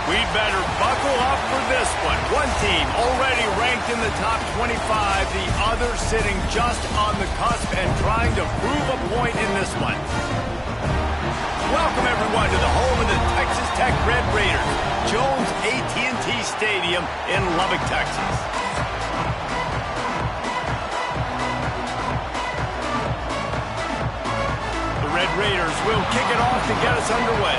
We'd better buckle up for this one. One team already ranked in the top 25, the other sitting just on the cusp and trying to prove a point in this one. Welcome, everyone, to the home of the Texas Tech Red Raiders, Jones AT&T Stadium in Lubbock, Texas. The Red Raiders will kick it off to get us underway.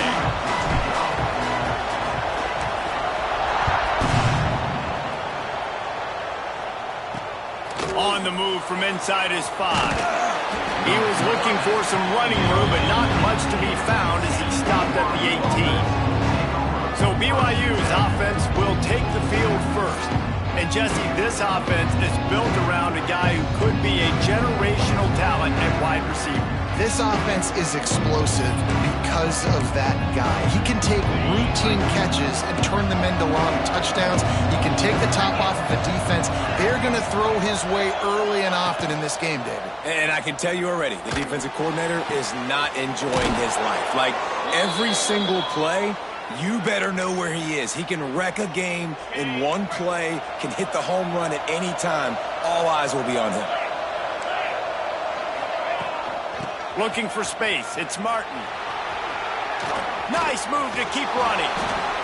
On the move from inside his 5. He was looking for some running room, but not much to be found as he stopped at the 18. So BYU's offense will take the field first. And Jesse, this offense is built around a guy who could be a generational talent at wide receiver. This offense is explosive because of that guy. He can take routine catches and turn them into long touchdowns. He can take the top off of a defense. They're going to throw his way early and often in this game, David. And I can tell you already, the defensive coordinator is not enjoying his life. Like, every single play, you better know where he is. He can wreck a game in one play, can hit the home run at any time. All eyes will be on him. Looking for space. It's Martin. Nice move to keep running.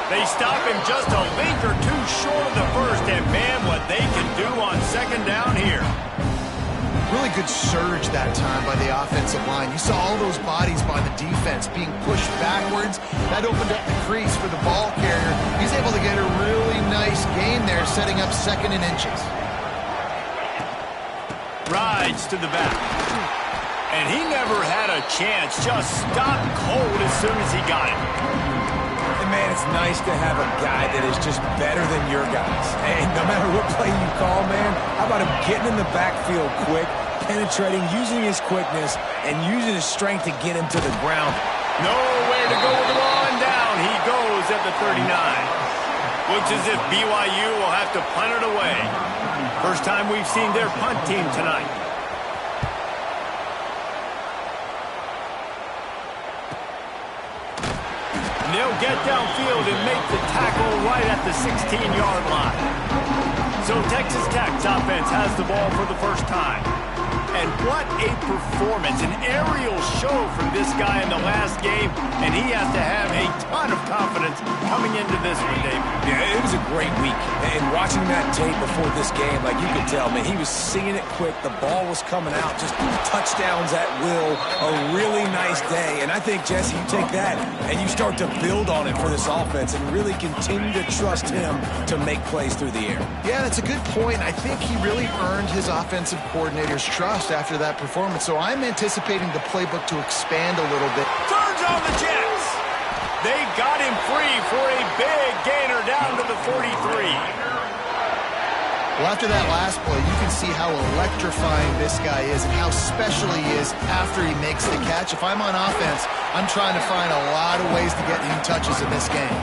They stop him just a link or two short of the first, and man, what they can do on second down here. Really good surge that time by the offensive line. You saw all those bodies by the defense being pushed backwards. That opened up the crease for the ball carrier. He's able to get a really nice gain there, setting up second and inches. Rides to the back. And he never had a chance, just stopped cold as soon as he got it. And man, it's nice to have a guy that is just better than your guys. And no matter what play you call, man, how about him getting in the backfield quick, penetrating, using his quickness, and using his strength to get him to the ground. Nowhere to go with the ball, and down he goes at the 39. Looks as if BYU will have to punt it away. First time we've seen their punt team tonight. They'll get downfield and make the tackle right at the 16-yard line. So Texas Tech's offense has the ball for the first time. And what a performance, an aerial show from this guy in the last game, and he has to have a ton of confidence coming into this one, David. Yeah, it was a great week. And watching that tape before this game, like you could tell, man, he was seeing it quick. The ball was coming out, just touchdowns at will. A really nice day. And I think, Jesse, you take that and you start to build on it for this offense and really continue to trust him to make plays through the air. Yeah, that's a good point. I think he really earned his offensive coordinator's trust after that performance. So I'm anticipating the playbook to expand a little bit. Turns on the Jets. They got him free for a big gainer down to the 43. Well, after that last play, you can see how electrifying this guy is and how special he is after he makes the catch. If I'm on offense, I'm trying to find a lot of ways to get him touches in this game.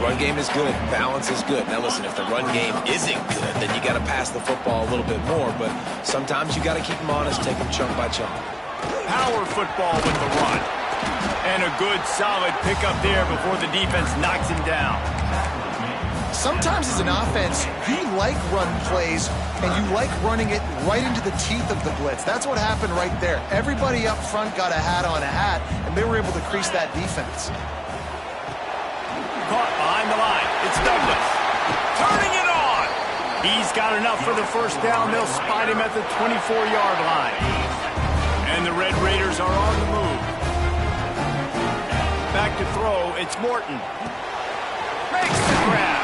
Run game is good. Balance is good. Now, listen, if the run game isn't good, then you got to pass the football a little bit more. But sometimes you got to keep them honest, take them chunk by chunk. Power football with the run. And a good, solid pickup there before the defense knocks him down. Sometimes as an offense, you like run plays, and you like running it right into the teeth of the blitz. That's what happened right there. Everybody up front got a hat on a hat, and they were able to crease that defense. Caught behind the line. It's Douglas. Turning it on. He's got enough for the first down. They'll spot him at the 24-yard line. And the Red Raiders are on the move. Back to throw. It's Morton. Makes the grab.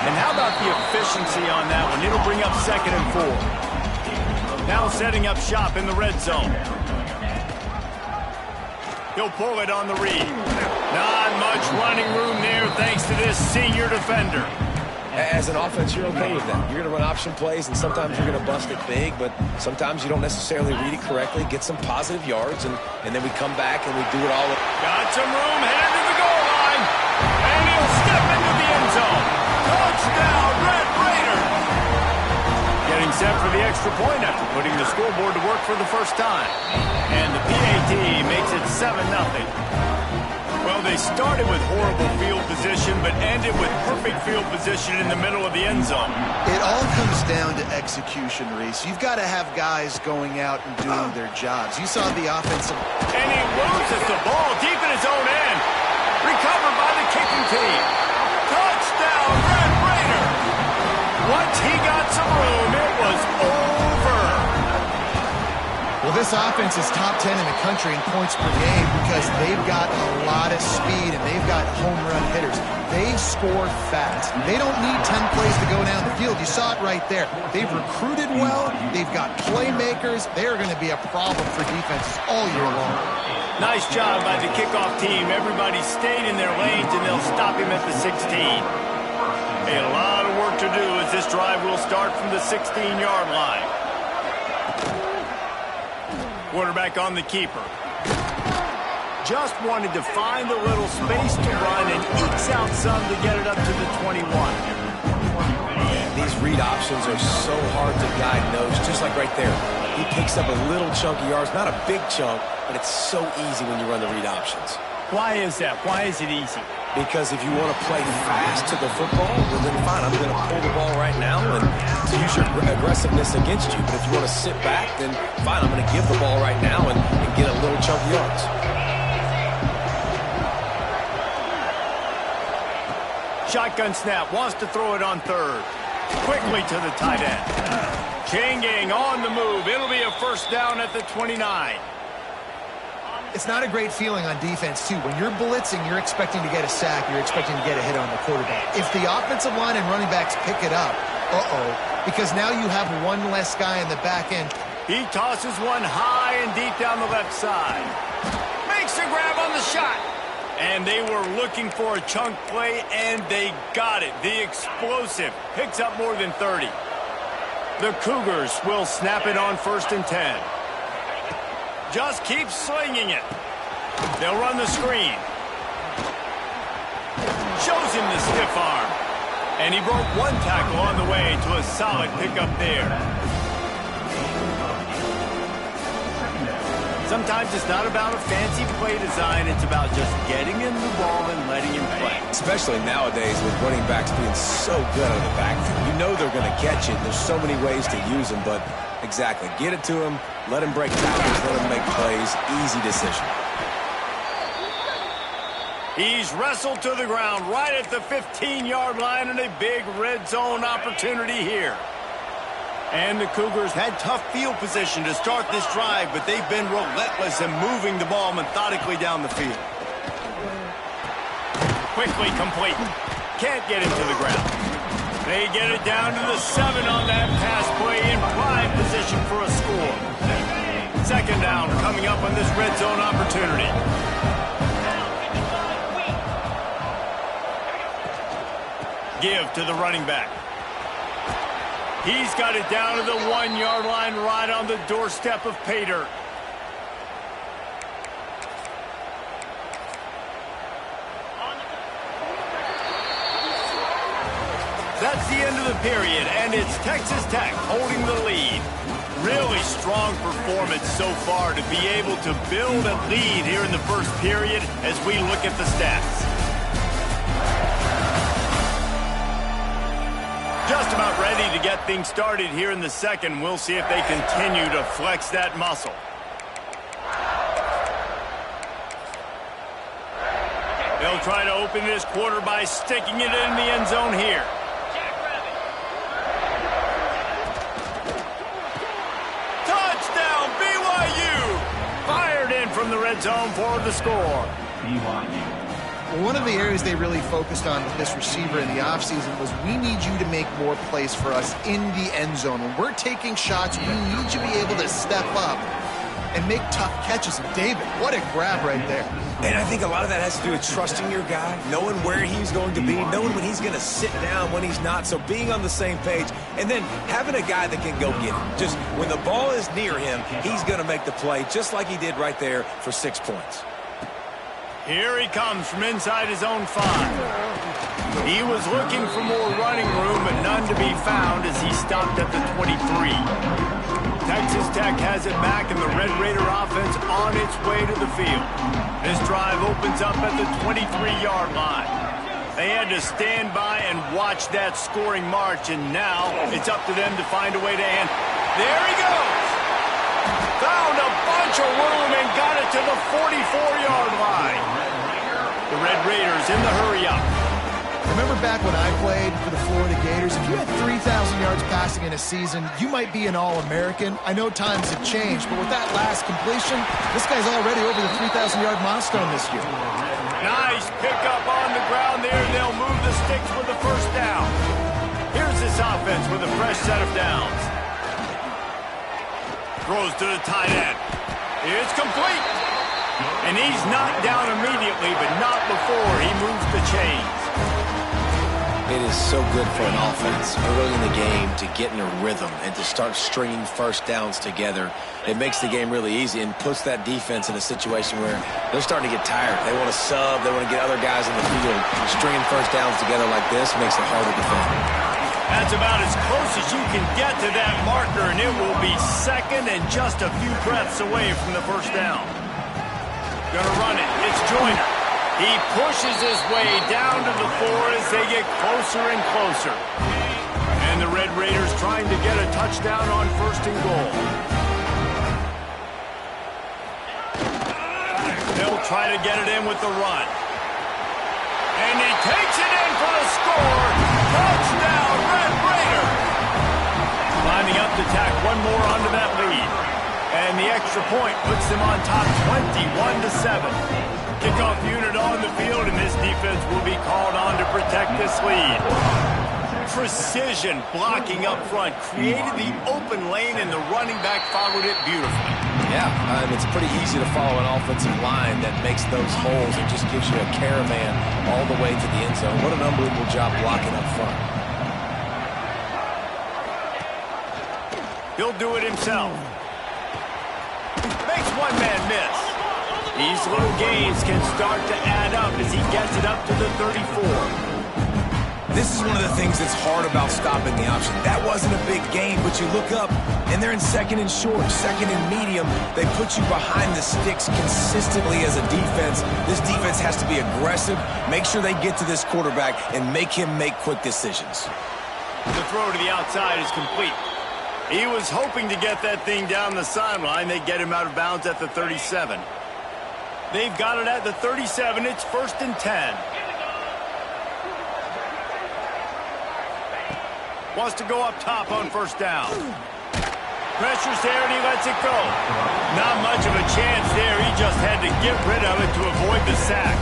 And how about the efficiency on that one? It'll bring up 2nd and 4. Now setting up shop in the red zone. He'll pull it on the read. Not much running room there thanks to this senior defender. As an offense, you're okay with that. You're going to run option plays, and sometimes you're going to bust it big, but sometimes you don't necessarily read it correctly, get some positive yards, and then we come back and we do it all. Got some room, headed to the goal line, and he'll step into the end zone. Touchdown, Red Raiders! Getting set for the extra point after putting the scoreboard to work for the first time. And the PAT makes it 7-0. Well, they started with horrible field position, but ended with perfect field position in the middle of the end zone. It all comes down to execution, Reese. You've got to have guys going out and doing their jobs. You saw the offensive... And he loses the ball deep in his own end. Recovered by the kicking team. Touchdown, Red Raider. Once he got some room, it was over. Well, this offense is top 10 in the country in points per game because they've got a lot of speed and they've got home run hitters. They score fast. They don't need 10 plays to go down the field. You saw it right there. They've recruited well. They've got playmakers. They're going to be a problem for defenses all year long. Nice job by the kickoff team. Everybody stayed in their lanes, and they'll stop him at the 16. A lot of work to do as this drive will start from the 16-yard line. Quarterback on the keeper. Just wanted to find a little space to run and ekes out some to get it up to the 21. These read options are so hard to diagnose, just like right there. He picks up a little chunk of yards, not a big chunk, but it's so easy when you run the read options. Why is that? Why is it easy? Because if you want to play fast to the football, well then fine, I'm going to pull the ball right now and to use your aggressiveness against you. But if you want to sit back, then fine, I'm going to give the ball right now and get a little chunk of yards. Shotgun snap, wants to throw it on third. Quickly to the tight end. Changing on the move. It'll be a first down at the 29. It's not a great feeling on defense, too. When you're blitzing, you're expecting to get a sack. You're expecting to get a hit on the quarterback. If the offensive line and running backs pick it up, because now you have one less guy in the back end. He tosses one high and deep down the left side. Makes a grab on the shot. And they were looking for a chunk play, and they got it. The explosive picks up more than 30. The Cougars will snap it on 1st and 10. Just keep slinging it. They'll run the screen. Shows him the stiff arm. And he broke one tackle on the way to a solid pickup there. Sometimes it's not about a fancy play design. It's about just getting him the ball and letting him play. Especially nowadays with running backs being so good out of the backfield. You know they're going to catch it. There's so many ways to use them, but exactly. Get it to him, let him break tackles, let him make plays. Easy decision. He's wrestled to the ground right at the 15-yard line and a big red zone opportunity here. And the Cougars had tough field position to start this drive, but they've been relentless in moving the ball methodically down the field. Quickly complete. Can't get him to the ground. They get it down to the 7 on that pass play in prime position for a score. 2nd down coming up on this red zone opportunity. Give to the running back. He's got it down to the 1-yard line right on the doorstep of pay dirt. That's the end of the period, and it's Texas Tech holding the lead. Really strong performance so far to be able to build a lead here in the first period as we look at the stats. Just about ready to get things started here in the second. We'll see if they continue to flex that muscle. They'll try to open this quarter by sticking it in the end zone here. Touchdown, BYU! Fired in from the red zone for the score. BYU. One of the areas they really focused on with this receiver in the offseason was we need you to make more plays for us in the end zone. When we're taking shots, we need you to be able to step up and make tough catches. And David, what a grab right there. And I think a lot of that has to do with trusting your guy, knowing where he's going to be, knowing when he's going to sit down, when he's not, so being on the same page, and then having a guy that can go get it. Just when the ball is near him, he's going to make the play, just like he did right there for 6 points. Here he comes from inside his own 5. He was looking for more running room, but none to be found as he stopped at the 23. Texas Tech has it back, and the Red Raider offense on its way to the field. This drive opens up at the 23-yard line. They had to stand by and watch that scoring march, and now it's up to them to find a way to end. There he goes! Found a bunch of room and got it to the 44-yard line. The Red Raiders in the hurry-up. Remember back when I played for the Florida Gators? If you had 3,000 yards passing in a season, you might be an All-American. I know times have changed, but with that last completion, this guy's already over the 3,000-yard milestone this year. Nice pickup on the ground there. They'll move the sticks with the first down. Here's this offense with a fresh set of downs. Throws to the tight end. It's complete. And he's knocked down immediately, but not before he moves the chains. It is so good for an offense early in the game to get in a rhythm and to start stringing first downs together. It makes the game really easy and puts that defense in a situation where they're starting to get tired. They want to sub. They want to get other guys in the field. Stringing first downs together like this makes it hard to defend. That's about as close as you can get to that marker, and it will be second and just a few breaths away from the first down. Gonna run it. It's Joyner. He pushes his way down to the 4 as they get closer and closer. And the Red Raiders trying to get a touchdown on first and goal. They'll try to get it in with the run. And he takes it in for the score. Touchdown, Red Raiders! Climbing up to tack one more onto that lead. And the extra point puts them on top 21-7. Kickoff unit on the field, and this defense will be called on to protect this lead. Precision blocking up front created the open lane, and the running back followed it beautifully. Yeah, it's pretty easy to follow an offensive line that makes those holes and just gives you a caravan all the way to the end zone. What an unbelievable job blocking up front. He'll do it himself. Makes one man miss. These little gains can start to add up as he gets it up to the 34. This is one of the things that's hard about stopping the option. That wasn't a big gain, but you look up, and they're in second and short, second and medium. They put you behind the sticks consistently as a defense. This defense has to be aggressive, make sure they get to this quarterback, and make him make quick decisions. The throw to the outside is complete. He was hoping to get that thing down the sideline. They get him out of bounds at the 37. They've got it at the 37. It's 1st and 10. Wants to go up top on first down. Pressure's there, and he lets it go. Not much of a chance there. He just had to get rid of it to avoid the sack.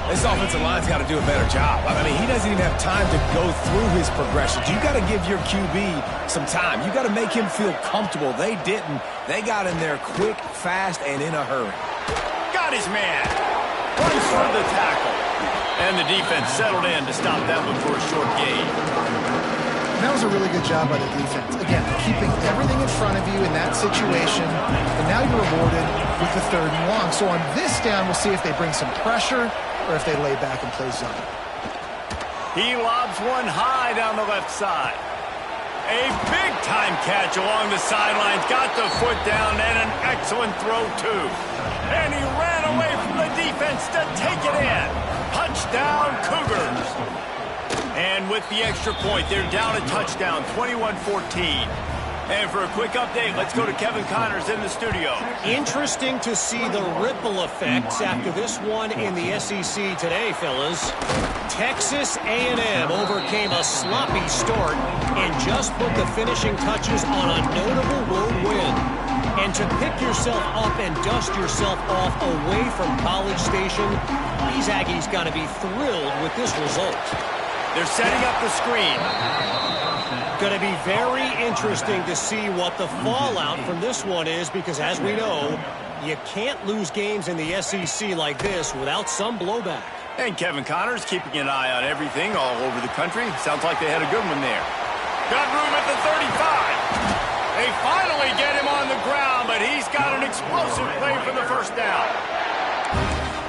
This offensive line's got to do a better job. I mean, he doesn't even have time to go through his progressions. You got to give your QB some time. You got to make him feel comfortable. They didn't. They got in there quick, fast, and in a hurry. Got his man. Runs through the tackle. And the defense settled in to stop that one for a short gain. That was a really good job by the defense. Again, keeping everything in front of you in that situation, and now you're rewarded with the 3rd and long. So on this down, we'll see if they bring some pressure or if they lay back and play zone. He lobs one high down the left side. A big-time catch along the sidelines. Got the foot down, and an excellent throw, too. And he ran away from the defense to take it in. Touchdown, Cougars. And with the extra point, they're down a touchdown, 21-14. And for a quick update, let's go to Kevin Connors in the studio. Interesting to see the ripple effects after this one in the SEC today, fellas. Texas A&M overcame a sloppy start and just put the finishing touches on a notable road win. And to pick yourself up and dust yourself off away from College Station, these Aggies got to be thrilled with this result. They're setting up the screen. Going to be very interesting to see what the fallout from this one is, because as we know, you can't lose games in the SEC like this without some blowback. And Kevin Connors keeping an eye on everything all over the country. Sounds like they had a good one there. Got room at the 35. They finally get him on the ground, but he's got an explosive play for the first down.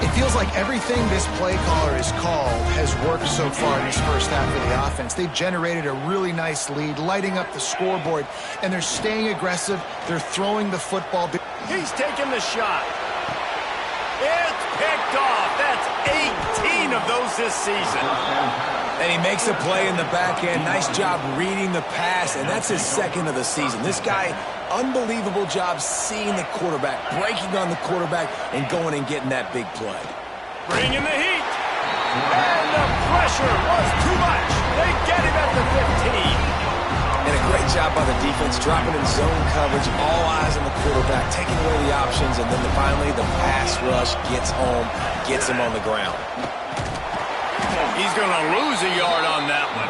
It feels like everything this play caller has called has worked so far in this first half of the offense. They've generated a really nice lead, lighting up the scoreboard, and they're staying aggressive. They're throwing the football. He's taking the shot. It's picked off. That's 18 of those this season. And he makes a play in the back end. Nice job reading the pass, and that's his second of the season. This guy, unbelievable job seeing the quarterback, breaking on the quarterback, and going and getting that big play. Bringing the heat. And the pressure was too much. They get him at the 15. And a great job by the defense, dropping in zone coverage, all eyes on the quarterback, taking away the options, and then finally the pass rush gets home, gets him on the ground. He's going to lose a yard on that one.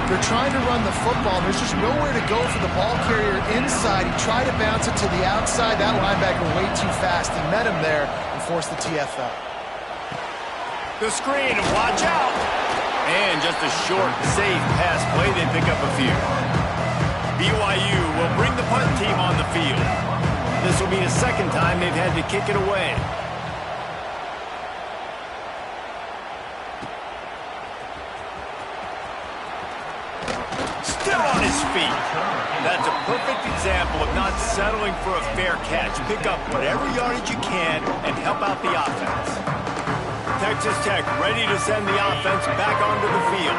They're trying to run the football. There's just nowhere to go for the ball carrier inside. He tried to bounce it to the outside. That linebacker way too fast. He met him there and forced the TFL. The screen, watch out. And just a short, safe pass play. They pick up a few. BYU will bring the punt team on the field. This will be the second time they've had to kick it away. Still on his feet. That's a perfect example of not settling for a fair catch. Pick up whatever yardage you can and help out the offense. Texas Tech ready to send the offense back onto the field.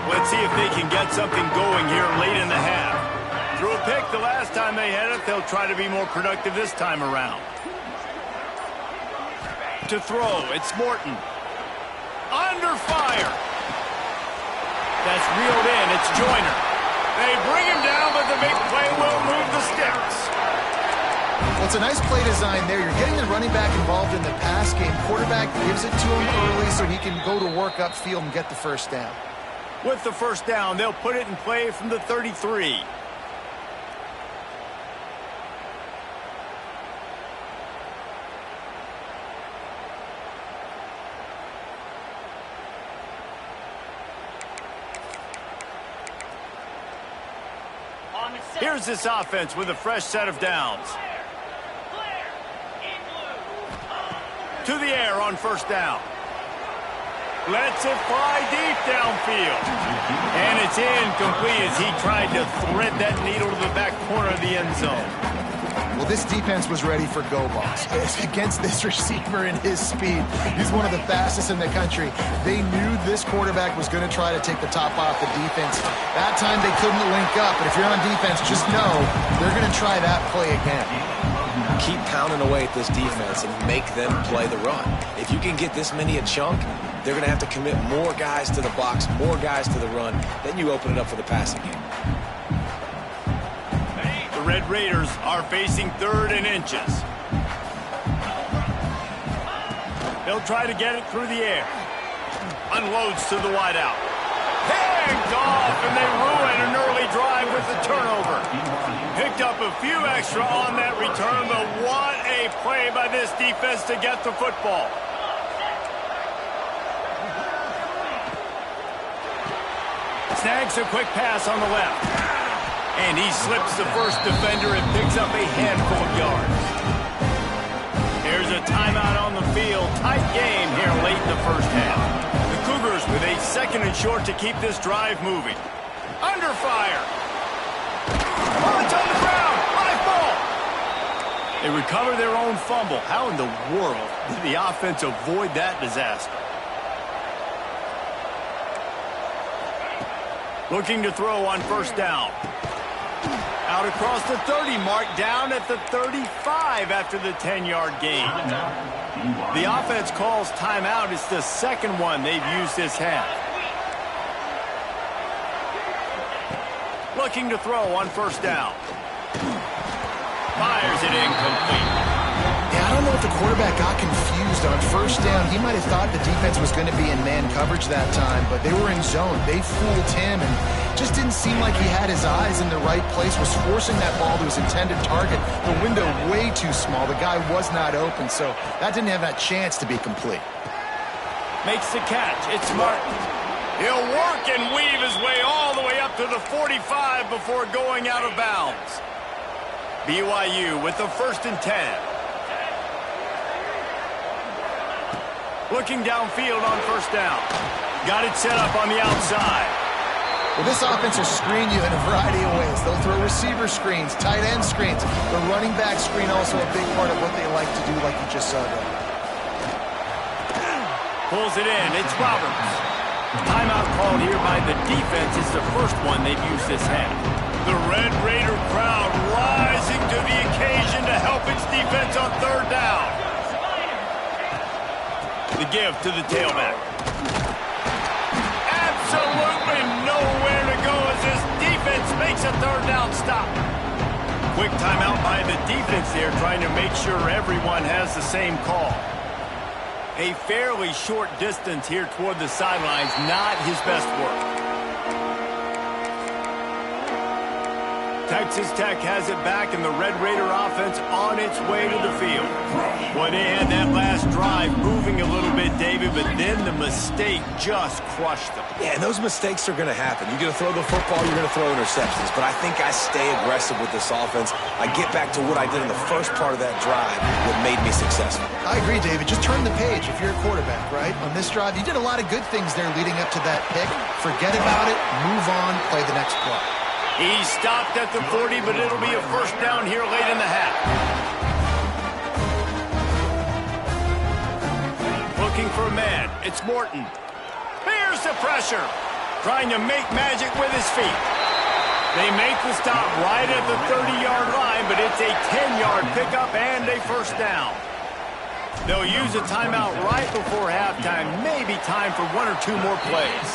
Let's see if they can get something going here late in the half. Threw a pick the last time they had it. They'll try to be more productive this time around. To throw, it's Morton. Under fire. That's reeled in. It's Joyner. They bring him down, but the big play will move the sticks. Well, it's a nice play design there. You're getting the running back involved in the pass game. Quarterback gives it to him early so he can go to work upfield and get the first down. With the first down, they'll put it in play from the 33. Here's this offense with a fresh set of downs. To the air on first down. Lets it fly deep downfield. And it's incomplete as he tried to thread that needle to the back corner of the end zone. Well, this defense was ready for go balls. Against this receiver and his speed, he's one of the fastest in the country. They knew this quarterback was going to try to take the top off the defense. That time they couldn't link up, but if you're on defense, just know they're going to try that play again. Keep pounding away at this defense and make them play the run. If you can get this many a chunk, they're going to have to commit more guys to the box, more guys to the run. Then you open it up for the passing game. The Red Raiders are facing 3rd and inches. They'll try to get it through the air. Unloads to the wideout. Picked off, and they ruin an early drive with the turnover. Picked up a few extra on that return, but what a play by this defense to get the football. Snags a quick pass on the left. And he slips the first defender and picks up a handful of yards. Here's a timeout on the field. Tight game here late in the first half. The Cougars with a 2nd and short to keep this drive moving. Under fire. Oh, it's on the ground. Live ball. They recover their own fumble. How in the world did the offense avoid that disaster? Looking to throw on first down. Out across the 30 mark, down at the 35 after the 10-yard gain. The offense calls timeout. It's the second one they've used this half. Looking to throw on first down. Fires it incomplete. Yeah, I don't know if the quarterback got confused on first down. He might have thought the defense was going to be in man coverage that time, but they were in zone. They fooled him and just didn't seem like he had his eyes in the right place, was forcing that ball to his intended target. The window way too small. The guy was not open, so that didn't have that chance to be complete. Makes the catch. It's Martin. He'll work and weave his way all the way up to the 45 before going out of bounds. BYU with the 1st and 10. Looking downfield on first down. Got it set up on the outside. Well, this offense will screen you in a variety of ways. They'll throw receiver screens, tight end screens. The running back screen also a big part of what they like to do, like you just saw there. Pulls it in. It's Roberts. Timeout called here by the defense. It's the first one they've used this half. The Red Raider crowd rising to the occasion to help its defense on third down. The give to the tailback. Absolutely nowhere to go as this defense makes a third down stop. Quick timeout by the defense there, trying to make sure everyone has the same call. A fairly short distance here toward the sidelines, not his best work. Texas Tech has it back, and the Red Raider offense on its way to the field. Well, they had that last drive moving a little bit, David, but then the mistake just crushed them. Yeah, and those mistakes are going to happen. You're going to throw the football, you're going to throw interceptions. But I think I stay aggressive with this offense. I get back to what I did in the first part of that drive that made me successful. I agree, David. Just turn the page if you're a quarterback, right? On this drive, you did a lot of good things there leading up to that pick. Forget about it, move on, play the next play. He stopped at the 40, but it'll be a first down here late in the half. Looking for a man. It's Morton. Here's the pressure. Trying to make magic with his feet. They make the stop right at the 30-yard line, but it's a 10-yard pickup and a first down. They'll use a timeout right before halftime. Maybe time for one or two more plays.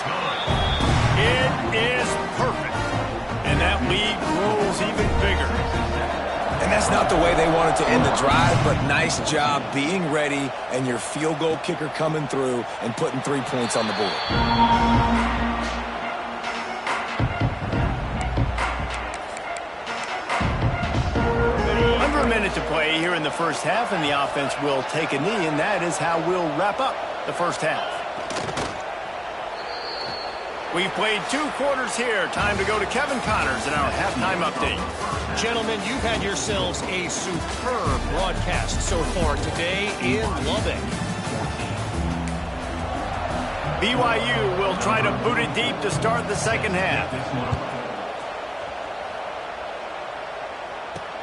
It is perfect. And that lead grows even bigger. And that's not the way they wanted to end the drive, but nice job being ready and your field goal kicker coming through and putting 3 points on the board. Under a minute to play here in the first half, and the offense will take a knee, and that is how we'll wrap up the first half. We've played 2 quarters here. Time to go to Kevin Connors in our halftime update. Gentlemen, you've had yourselves a superb broadcast so far today in Lubbock. BYU will try to boot it deep to start the second half.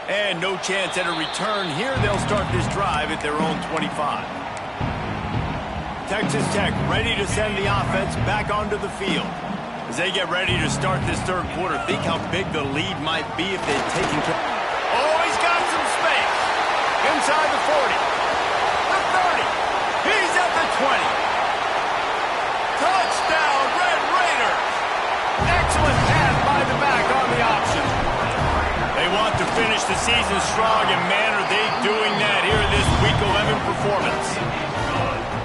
And no chance at a return here. They'll start this drive at their own 25. Texas Tech ready to send the offense back onto the field. As they get ready to start this third quarter, think how big the lead might be if they'd taken care. Oh, he's got some space. Inside the 40. The 30. He's at the 20. Touchdown, Red Raiders. Excellent pass by the back on the option. They want to finish the season strong, and man, are they doing that here in this Week 11 performance.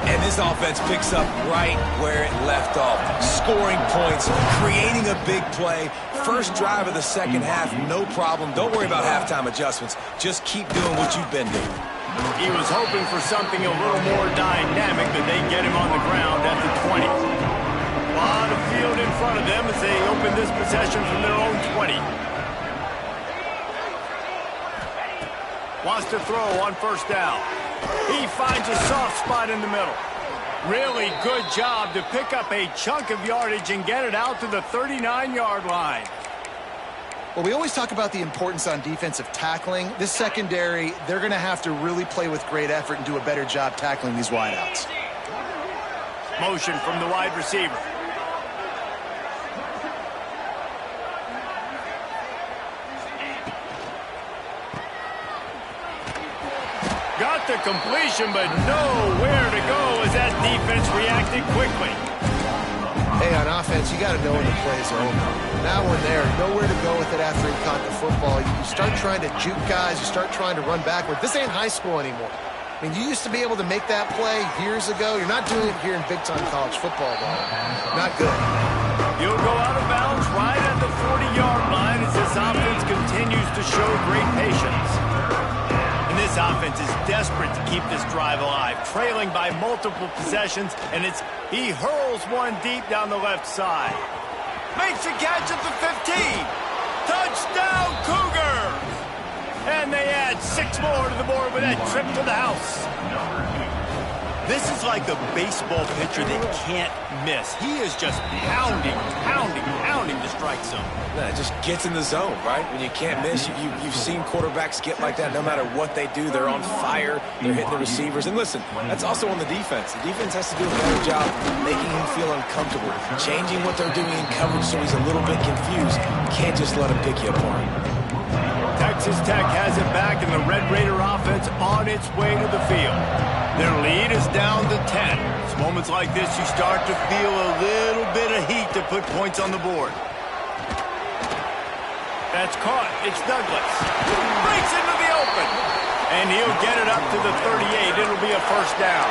And this offense picks up right where it left off. Scoring points, creating a big play. First drive of the second half, no problem. Don't worry about halftime adjustments. Just keep doing what you've been doing. He was hoping for something a little more dynamic, but they get him on the ground at the 20. A lot of field in front of them as they open this possession from their own 20. Wants to throw on first down. He finds a soft spot in the middle. Really good job to pick up a chunk of yardage and get it out to the 39-yard line. Well, we always talk about the importance on defensive tackling. This secondary, they're going to have to really play with great effort and do a better job tackling these wideouts. Motion from the wide receiver. Got the completion, but nowhere to go as that defense reacted quickly. Hey, on offense, you got to know when the play's over. Now we're there. Nowhere to go with it after he caught the football. You start trying to juke guys. You start trying to run backward. This ain't high school anymore. I mean, you used to be able to make that play years ago. You're not doing it here in big-time college football, though. Not good. You'll go out of bounds right at the 40-yard line as this offense continues to show great patience. And this offense is desperate to keep this drive alive, trailing by multiple possessions, and he hurls one deep down the left side. Makes a catch at the 15. Touchdown, Cougars! And they add 6 more to the board with that trip to the house. This is like a baseball pitcher that can't miss. He is just pounding the strike zone. Yeah, it just gets in the zone, right? When you can't miss, you've seen quarterbacks get like that no matter what they do. They're on fire. They're hitting the receivers. And listen, that's also on the defense. The defense has to do a better job making him feel uncomfortable, changing what they're doing in coverage so he's a little bit confused. You can't just let him pick you apart. Texas Tech has it back, and the Red Raider offense on its way to the field. Their lead is down to 10. It's moments like this you start to feel a little bit of heat to put points on the board. That's caught. It's Douglas. Breaks into the open. And he'll get it up to the 38. It'll be a first down.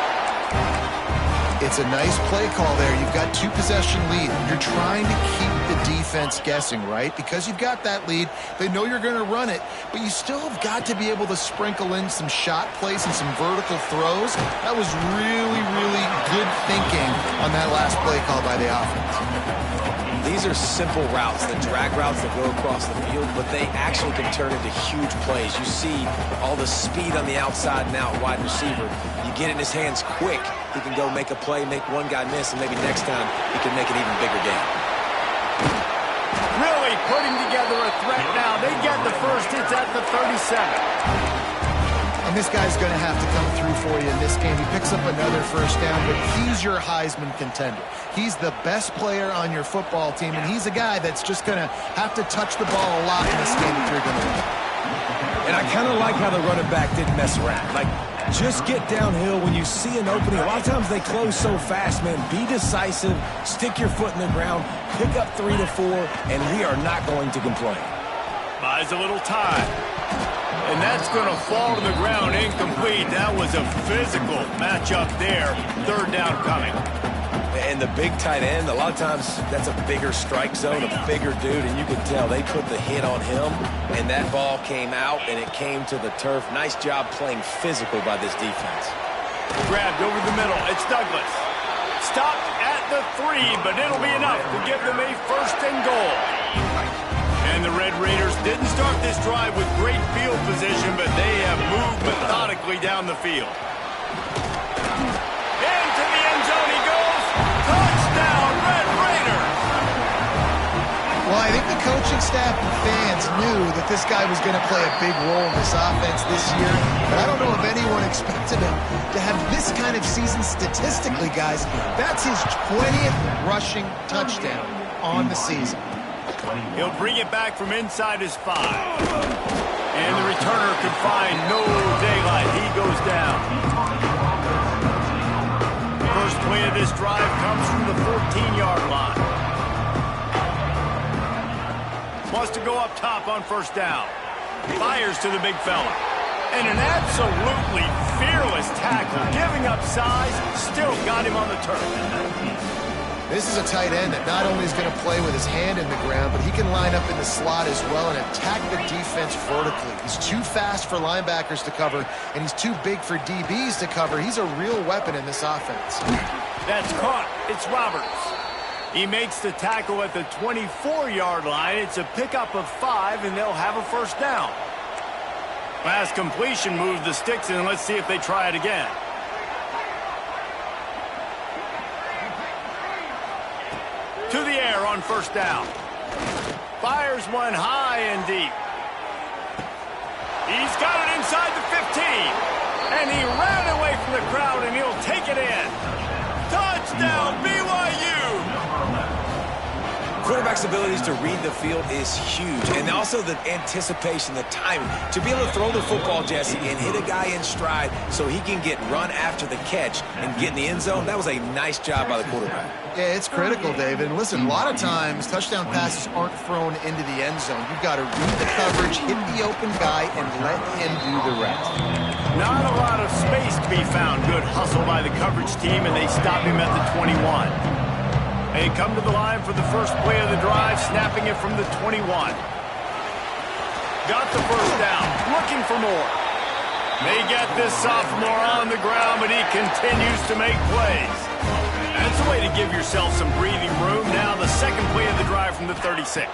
It's a nice play call there. You've got 2-possession lead. You're trying to keep the defense guessing, right? Because you've got that lead. They know you're going to run it, but you still have got to be able to sprinkle in some shot plays and some vertical throws. That was really, really good thinking on that last play call by the offense. These are simple routes, the drag routes that go across the field, but they actually can turn into huge plays. You see all the speed on the outside and out wide receiver. You get it in his hands quick, he can go make a play, make one guy miss, and maybe next time he can make an even bigger game. Really putting together a threat now. They get the first. It's at the 37. And this guy's going to have to come through for you in this game. He picks up another first down, but he's your Heisman contender. He's the best player on your football team, and he's a guy that's just going to have to touch the ball a lot in this game if you're going to win. And I kind of like how the running back didn't mess around. Like, just get downhill when you see an opening. A lot of times they close so fast, man. Be decisive, stick your foot in the ground, pick up 3 to 4, and we are not going to complain. Buys a little time. And that's going to fall to the ground incomplete. That was a physical matchup there. Third down coming. And the big tight end, a lot of times that's a bigger strike zone, a bigger dude, and you can tell they put the hit on him, and that ball came out, and it came to the turf. Nice job playing physical by this defense. Grabbed over the middle. It's Douglas. Stopped at the 3, but it'll be enough to give them a first and goal. And the Red Raiders didn't start this drive with great field position, but they have moved methodically down the field. Into the end zone he goes. Touchdown, Red Raiders! Well, I think the coaching staff and fans knew that this guy was going to play a big role in this offense this year, but I don't know if anyone expected him to have this kind of season statistically, guys. That's his 20th rushing touchdown on the season. He'll bring it back from inside his 5. And the returner could find no daylight. He goes down. First play of this drive comes from the 14-yard line. Wants to go up top on first down. Fires to the big fella. And an absolutely fearless tackle. Giving up size, still got him on the turf. This is a tight end that not only is going to play with his hand in the ground, but he can line up in the slot as well and attack the defense vertically. He's too fast for linebackers to cover, and he's too big for DBs to cover. He's a real weapon in this offense. That's caught. It's Roberts. He makes the tackle at the 24-yard line. It's a pickup of 5, and they'll have a first down. Last completion moved the sticks in. Let's see if they try it again. To the air on first down. Fires one high and deep. He's got it inside the 15. And he ran away from the crowd, and he'll take it in. Touchdown, BYU! Quarterback's abilities to read the field is huge, and also the anticipation, the timing. To be able to throw the football, Jesse, and hit a guy in stride so he can get run after the catch and get in the end zone, that was a nice job by the quarterback. Yeah, it's critical, David. And listen, a lot of times touchdown passes aren't thrown into the end zone. You've got to read the coverage, hit the open guy, and let him do the rest. Not a lot of space to be found. Good hustle by the coverage team, and they stop him at the 21. They come to the line for the first play of the drive, snapping it from the 21. Got the first down, looking for more. They get this sophomore on the ground, but he continues to make plays. That's a way to give yourself some breathing room. Now the second play of the drive from the 36.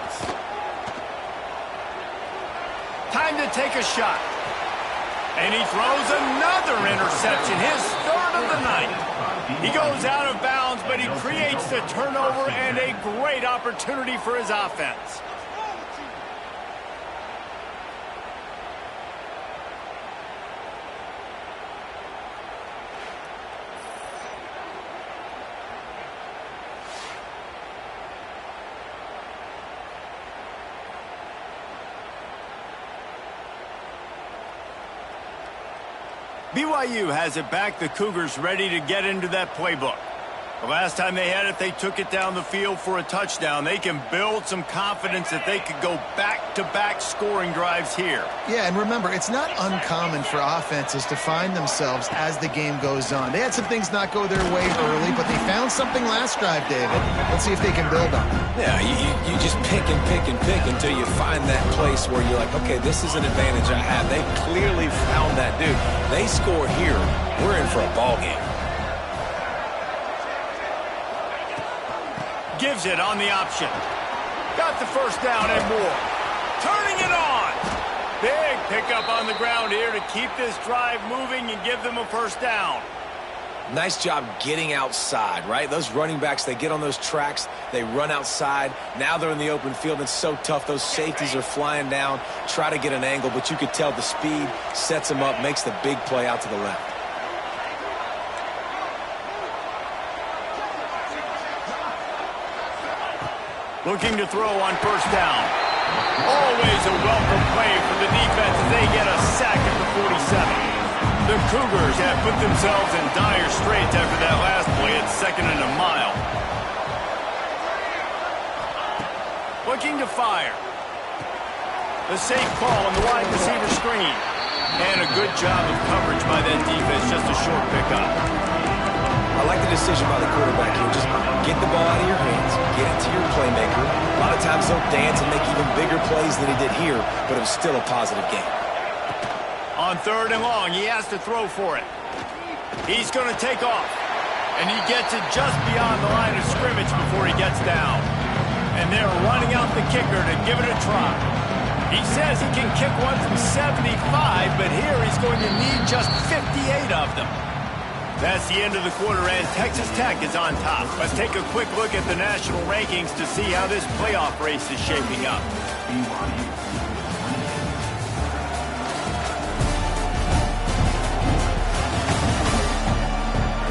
Time to take a shot. And he throws another interception, his third of the night. He goes out of bounds, but he creates the turnover and a great opportunity for his offense. BYU has it back. The Cougars ready to get into that playbook. The last time they had it, they took it down the field for a touchdown. They can build some confidence that they could go back-to-back scoring drives here. Yeah, and remember, it's not uncommon for offenses to find themselves as the game goes on. They had some things not go their way early, but they found something last drive, David. Let's see if they can build on it. Yeah, you just pick and pick and pick until you find that place where you're like, okay, this is an advantage I have. They clearly found that, dude. They score here, we're in for a ball game. Gives it on the option. Got the first down and more. Turning it on. Big pickup on the ground here to keep this drive moving and give them a first down. Nice job getting outside, right? Those running backs, they get on those tracks, they run outside. Now they're in the open field. It's so tough. Those safeties are flying down, try to get an angle, but you could tell the speed sets them up, makes the big play out to the left. Looking to throw on first down. Always a welcome play for the defense as they get a sack at the 47. The Cougars have put themselves in dire straits after that last play at 2nd and a mile. Looking to fire. The safe call on the wide receiver screen. And a good job of coverage by that defense, just a short pickup. I like the decision by the quarterback here. Just get the ball out of your hands, get it to your playmaker. A lot of times they'll dance and make even bigger plays than he did here, but it was still a positive game. On 3rd and long, he has to throw for it. He's going to take off. And he gets it just beyond the line of scrimmage before he gets down. And they're running out the kicker to give it a try. He says he can kick one from 75, but here he's going to need just 58 of them. That's the end of the quarter, and Texas Tech is on top. Let's take a quick look at the national rankings to see how this playoff race is shaping up.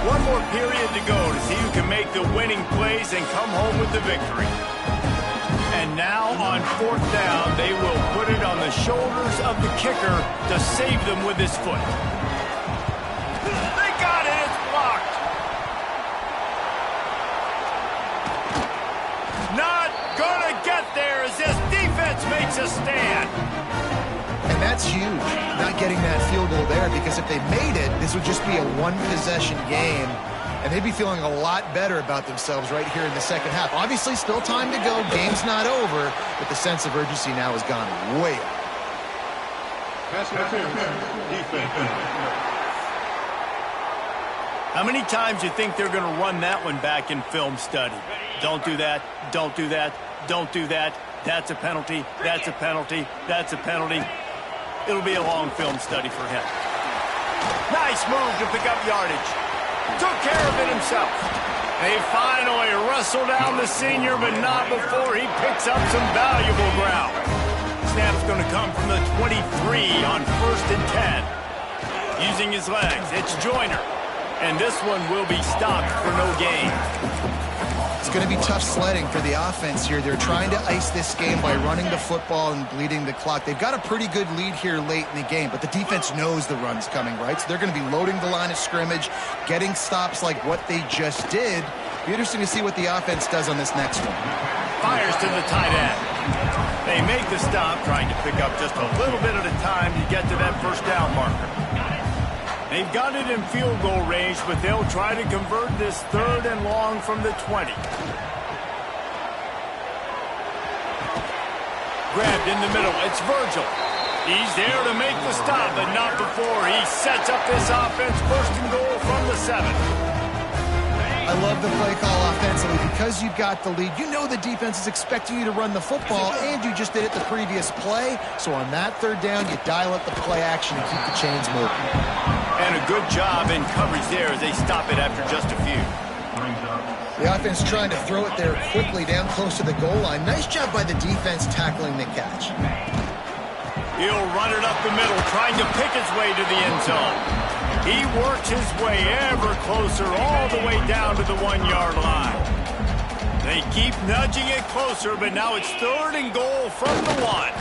One more period to go to see who can make the winning plays and come home with the victory. And now on 4th down, they will put it on the shoulders of the kicker to save them with his foot. Makes a stand. And that's huge, not getting that field goal there, because if they made it, this would just be a one-possession game, and they'd be feeling a lot better about themselves right here in the second half. Obviously, still time to go. Game's not over, but the sense of urgency now has gone way up. How many times do you think they're going to run that one back in film study? Don't do that. Don't do that. Don't do that. That's a penalty. That's a penalty. That's a penalty. It'll be a long film study for him. Nice move to pick up yardage. Took care of it himself. They finally wrestle down the senior, but not before he picks up some valuable ground. Snap's going to come from the 23 on 1st and 10. Using his legs, it's Joyner. And this one will be stopped for no gain. It's going to be tough sledding for the offense here. They're trying to ice this game by running the football and bleeding the clock. They've got a pretty good lead here late in the game, but the defense knows the run's coming, right? So they're going to be loading the line of scrimmage, getting stops like what they just did. Be interesting to see what the offense does on this next one. Fires to the tight end. They make the stop, trying to pick up just a little bit at a time to get to that first down marker. They've got it in field goal range, but they'll try to convert this 3rd and long from the 20. Grabbed in the middle. It's Virgil. He's there to make the stop, but not before he sets up this offense. 1st and goal from the 7. I love the play call offensively because you've got the lead. You know the defense is expecting you to run the football, and you just did it the previous play. So on that 3rd down, you dial up the play action and keep the chains moving. And a good job in coverage there as they stop it after just a few. The offense trying to throw it there quickly down close to the goal line. Nice job by the defense tackling the catch. He'll run it up the middle, trying to pick his way to the end zone. He works his way ever closer, all the way down to the 1-yard line. They keep nudging it closer, but now it's 3rd and goal from the 1.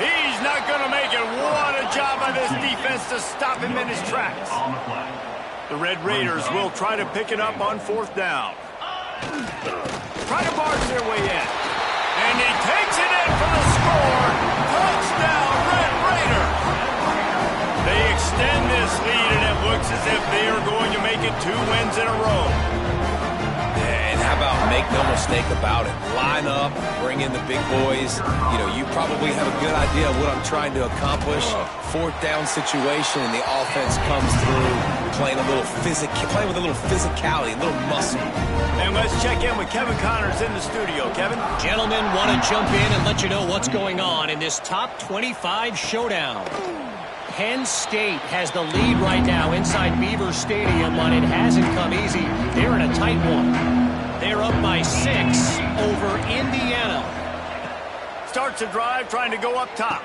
He's not going to make it. What a job by this defense to stop him in his tracks. The Red Raiders will try to pick it up on 4th down. Try to barge their way in. And he takes it in for the score. Touchdown, Red Raiders. They extend this lead, and it looks as if they are going to make it 2 wins in a row. Yeah, and how about make no mistake about it? Line up, bring in the big boys. You know, you probably have a good idea of what I'm trying to accomplish. 4th down situation, and the offense comes through, playing with a little physicality, a little muscle. And let's check in with Kevin Connors in the studio. Kevin? Gentlemen, want to jump in and let you know what's going on in this top 25 showdown. Penn State has the lead right now inside Beaver Stadium, but it hasn't come easy. They're in a tight one. They're up by 6 over Indiana. Starts a drive trying to go up top.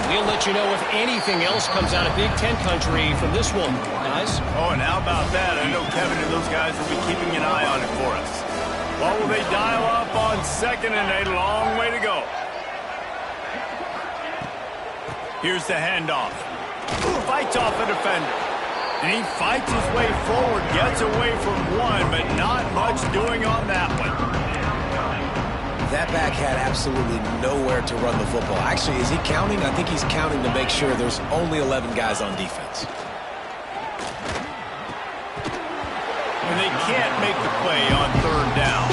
We'll let you know if anything else comes out of Big Ten country from this one, guys. Oh, and how about that? I know Kevin and those guys will be keeping an eye on it for us. What will they dial up on 2nd and a long way to go? Here's the handoff. Fights off a defender. And he fights his way forward, gets away from one, but not much doing on that one. That back had absolutely nowhere to run the football. Actually, is he counting? I think he's counting to make sure there's only 11 guys on defense. And they can't make the play on 3rd down.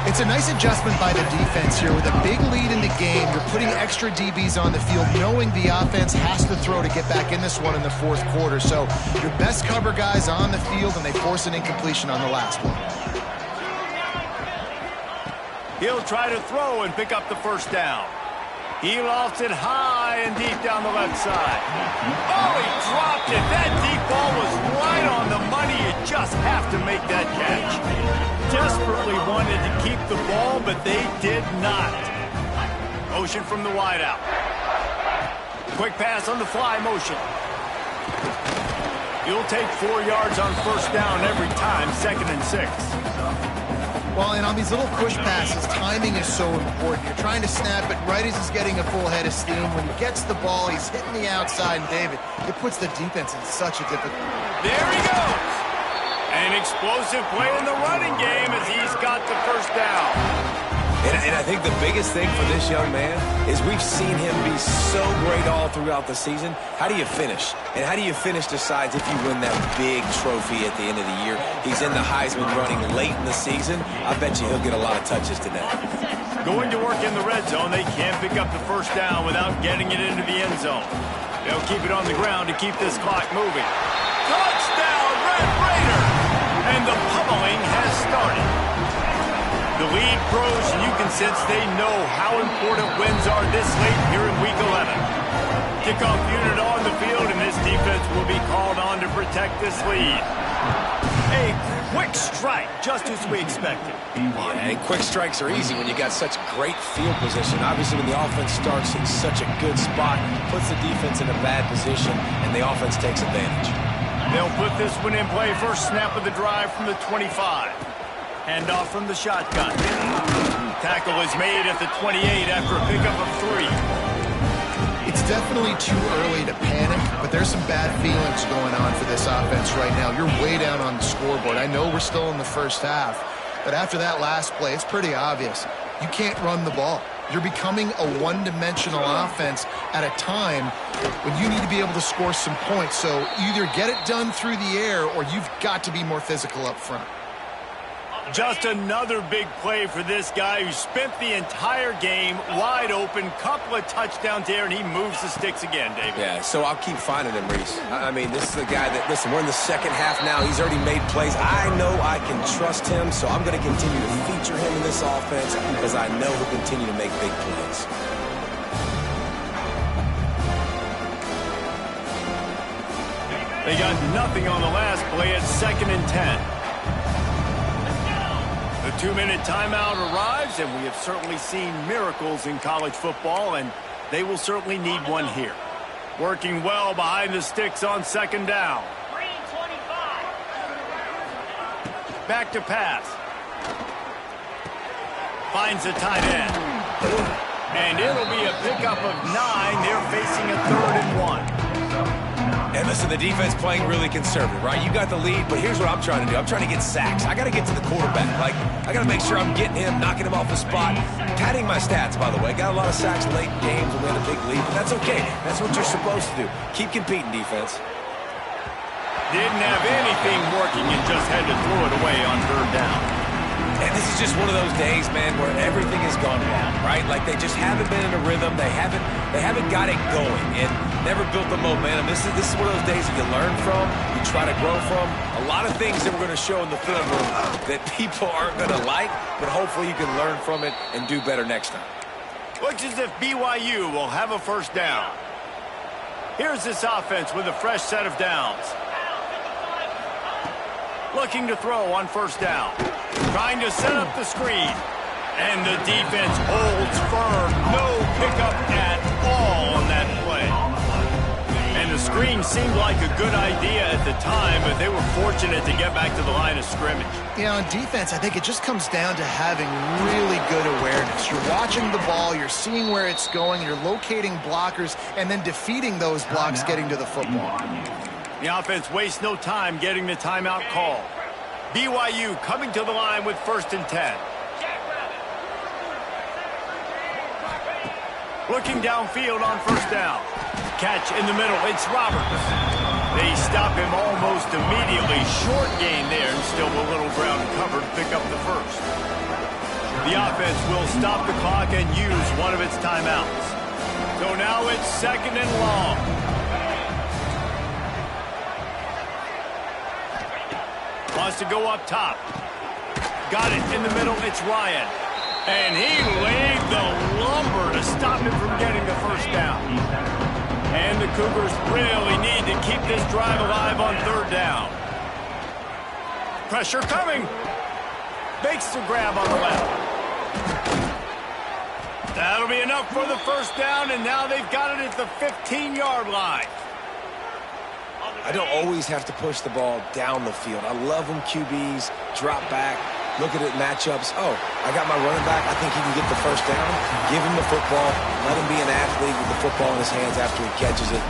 It's a nice adjustment by the defense here. With a big lead in the game, you're putting extra DBs on the field, knowing the offense has to throw to get back in this one in the 4th quarter. So your best cover guys on the field, and they force an incompletion on the last one. He'll try to throw and pick up the 1st down. He lofts it high and deep down the left side. Oh, he dropped it. That deep ball was right on the money. You just have to make that catch. Desperately wanted to keep the ball, but they did not. Motion from the wideout. Quick pass on the fly motion. You'll take 4 yards on 1st down every time, 2nd and 6. Well, and on these little push passes, timing is so important. You're trying to snap it right as he's getting a full head of steam. When he gets the ball, he's hitting the outside, and David, it puts the defense in such a difficult... There he goes. An explosive play in the running game as he's got the 1st down. And I think the biggest thing for this young man is we've seen him be so great all throughout the season. How do you finish? And how do you finish decides if you win that big trophy at the end of the year. He's in the Heisman running late in the season. I bet you he'll get a lot of touches today. Going to work in the red zone. They can't pick up the 1st down without getting it into the end zone. They'll keep it on the ground to keep this clock moving. Touchdown, Red Raiders! And the pummeling has started. The lead grows, and you can sense they know how important wins are this late here in Week 11. Kickoff unit on the field, and this defense will be called on to protect this lead. A quick strike, just as we expected. Yeah, and quick strikes are easy when you got such great field position. Obviously, when the offense starts in such a good spot, puts the defense in a bad position, and the offense takes advantage. They'll put this one in play. First snap of the drive from the 25. Handoff from the shotgun. Tackle is made at the 28 after a pickup of 3. It's definitely too early to panic, but there's some bad feelings going on for this offense right now. You're way down on the scoreboard. I know we're still in the 1st half, but after that last play, it's pretty obvious. You can't run the ball. You're becoming a one-dimensional offense at a time when you need to be able to score some points. So either get it done through the air or you've got to be more physical up front. Just another big play for this guy who spent the entire game wide open, couple of touchdowns there, and he moves the sticks again, David. Yeah, so I'll keep finding him, Reese. I mean, this is the guy that, listen, we're in the 2nd half now. He's already made plays. I know I can trust him, so I'm going to continue to feature him in this offense because I know he'll continue to make big plays. They got nothing on the last play at 2nd and 10. The 2-minute timeout arrives, and we have certainly seen miracles in college football, and they will certainly need one here. Working well behind the sticks on 2nd down. Back to pass. Finds the tight end. And it'll be a pickup of 9. They're facing a 3rd and 1. And listen, the defense playing really conservative, right? You got the lead, but here's what I'm trying to do. I'm trying to get sacks. I got to get to the quarterback. Like, I got to make sure I'm getting him, knocking him off the spot. Padding my stats, by the way. Got a lot of sacks late in games when we had a big lead, but that's okay. That's what you're supposed to do. Keep competing, defense. Didn't have anything working and just had to throw it away on 3rd down. And this is just one of those days, man, where everything has gone wrong, right? Like they just haven't been in a rhythm. They haven't got it going and never built the momentum. This is one of those days that you learn from, you try to grow from. A lot of things that we're going to show in the film room that people aren't going to like, but hopefully you can learn from it and do better next time. Looks as if BYU will have a 1st down. Here's this offense with a fresh set of downs. Looking to throw on 1st down. Trying to set up the screen. And the defense holds firm. No pickup at all on that play. And the screen seemed like a good idea at the time, but they were fortunate to get back to the line of scrimmage. Yeah, on defense, I think it just comes down to having really good awareness. You're watching the ball, you're seeing where it's going, you're locating blockers, and then defeating those blocks getting to the football. The offense wastes no time getting the timeout call. BYU coming to the line with 1st and 10. Looking downfield on 1st down. Catch in the middle. It's Roberts. They stop him almost immediately. Short gain there and still a little ground cover to pick up the 1st. The offense will stop the clock and use one of its timeouts. So now it's 2nd and long. Wants to go up top. Got it in the middle. It's Ryan. And he laid the lumber to stop him from getting the 1st down. And the Cougars really need to keep this drive alive on 3rd down. Pressure coming. Makes the grab on the left. That'll be enough for the 1st down, and now they've got it at the 15-yard line. I don't always have to push the ball down the field. I love when QBs drop back, look at it, matchups. Oh, I got my running back. I think he can get the 1st down. Give him the football. Let him be an athlete with the football in his hands after he catches it.